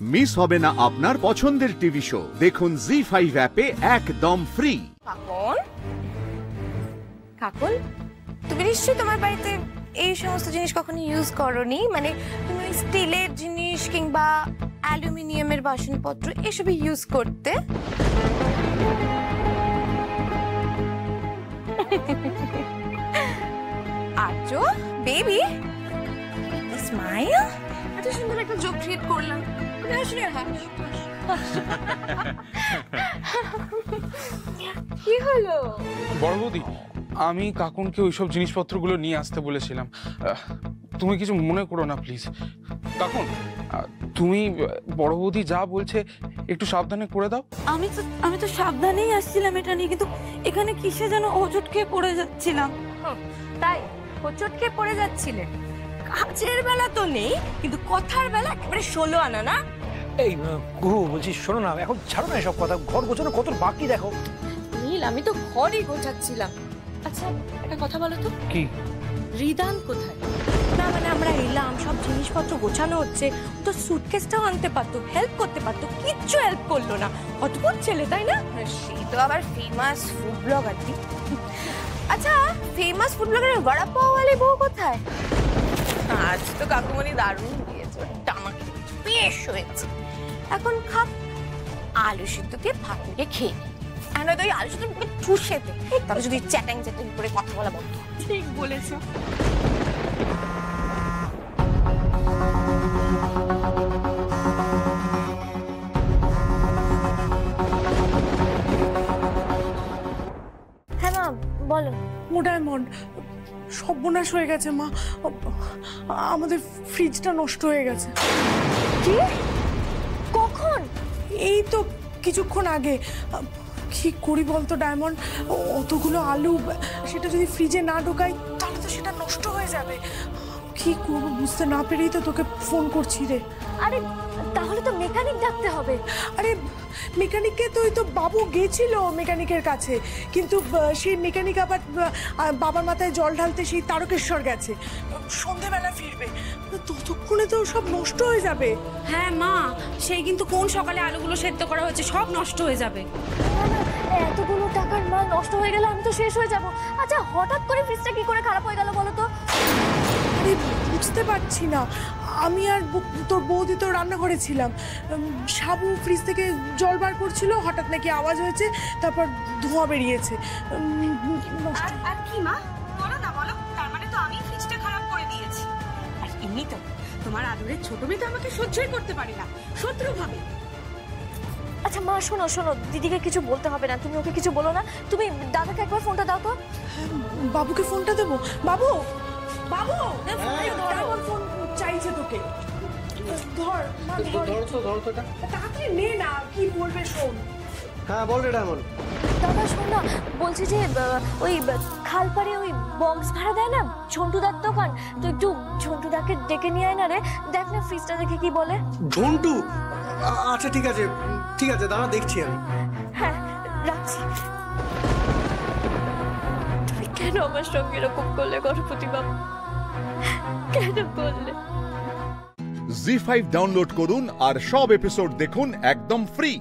Miss হবে না আপনার পছন্দের টিভি শো। দেখুন জি5 অ্যাপে একদম ফ্রি। কাকন, কাকন, তুমি নিশ্চয়ই তোমার বাড়িতে এই সমস্ত জিনিস কখনো ইউজ করোনি? মানে তুমি স্টিলের জিনিস কিংবা অ্যালুমিনিয়ামের বাসনপত্র এসব ইউজ করতে? আজো বেবি স্মাইল, এত সুন্দর একটা জোক ক্রিয়েট করলাম। কি হলো বড় বৌদি? আমি কাকুনকে ওইসব জিনিসপত্রগুলো নিয়ে আসতে বলেছিলাম। তুমি কিছু মনে করো না প্লিজ। কাকুন, তুমি বড় বৌদি যা বলছে একটু সাবধানে করে দাও। আমি তো সাবধানেই আসছিলাম এটা নিয়ে, কিন্তু এখানে কিসে যেন হোঁচট খেয়ে পড়ে যাচ্ছিলাম। তাই হোঁচট খেয়ে পড়ে যাচ্ছিলে? কাজের বেলা তো নেই, কিন্তু কথার বেলা একেবারে 16 আনা না? এই গুরু বলছি, শোনো না, এখন ছাড়ো না এসব কথা। ঘর গোছানো কত বাকি দেখো। নীল, আমি তো ঘরই গোছাচ্ছিলাম। আচ্ছা একটা কথা বলো তো, কি রিদান কোথায়? না মানে আমরা এলাম, সব জিনিসপত্র গোছানো হচ্ছে, তো সুটকেসটাও আনতে পারতো, হেল্প করতে পারতো, কিচ্ছু হেল্প করলো না। অদ্ভুত ছেলে তাই না? সে তো আবার ফেমাস ফুড ব্লগার। আচ্ছা ফেমাস ফুড ব্লগারের বড়া পাওয়ালি বউ কোথায়? আজ তো কাকুমনি দারুণ দিয়েছে, আমাকে বেশ হয়েছে। এখন খাপ আলু সিদ্ধ দিয়ে ভাত দিয়ে খেয়ে নি, আর নয়তো ওই আলু সিদ্ধ মুখে ঠুসে দে, তবে যদি চ্যাটাং চ্যাটাং করে কথা বলা বন্ধ। ঠিক বলেছো। হ্যাঁ মা বলো। ও ডায়মন্ড, সর্বনাশ হয়ে গেছে মা, আমাদের ফ্রিজটা নষ্ট হয়ে গেছে। কি? কখন? এই তো কিছুক্ষণ আগে। কি করি বলতো ডায়মন্ড, অতগুলো আলু, সেটা যদি ফ্রিজে না ঢোকাই তাহলে তো সেটা নষ্ট হয়ে যাবে। কি করবো বুঝতে না পেরেই তো তোকে ফোন করছি রে। আরে তাহলে তো মেকানিক ডাকতে হবে। আরে মেকানিককে তো ওই তো বাবু গেছিল মেকানিকের কাছে, কিন্তু সেই মেকানিক আবার বাবার মাথায় জল ঢালতে সেই তারকেশ্বর গেছে, সন্ধেবেলা ফিরবে, ততক্ষণে তো সব নষ্ট হয়ে যাবে। হ্যাঁ মা, সেই কিন্তু কোন সকালে আলুগুলো সেদ্ধ করা হয়েছে, সব নষ্ট হয়ে যাবে। এতগুলো টাকার মাল নষ্ট হয়ে গেলে আমি তো শেষ হয়ে যাব। আচ্ছা হঠাৎ করে ফ্রিজটা কি করে খারাপ হয়ে গেল বলো তো? আরে বুঝতে পারছি না, আমি আর তোর বৌদি তো রান্নাঘরে ছিলাম, সাবু ফ্রিজ থেকে জল বার করছিল, হঠাৎ নাকি আওয়াজ হয়েছে, তারপর ধোঁয়া বেরিয়েছে। আর কি মা বলো না, বলো। তার মানে তো আমি ফ্রিজটা খারাপ করে দিয়েছি। আর এমনি তো তোমার আদরের ছোট মেয়ে তো আমাকে সহ্যই করতে পারে না, শত্রু ভাবে। আচ্ছা মা শোনো শোনো, দিদিকে কিছু বলতে হবে না, তুমি ওকে কিছু বলো না। তুমি দাদাকে একবার ফোনটা দাও তো। বাবুকে ফোনটা দেবো? বাবু, বাবু ফোন চাইছে তোকে, ধর তাড়াতাড়ি নে না, কি বলবে শোন। হ্যাঁ বল রে ডায়মন্ড। দাদা শোন না, বলছি যে ওই খালপাড়ে ওই বক্স ভাড়া দেয় না ঝন্টুদার দোকান, তো একটু ঝন্টুদাকে ডেকে নিয়ে আয় না রে, দেখ না ফ্রিজটা দেখে কি বলে। ঝন্টু? আচ্ছা ঠিক আছে ঠিক আছে, দাঁড়া দেখছি আমি। হ্যাঁ রাখছি। তুমি কেন আমার সঙ্গে এরকম করলে গণপতি বাবু, কেন করলে? জি5 ডাউনলোড করুন আর সব এপিসোড দেখুন একদম ফ্রি।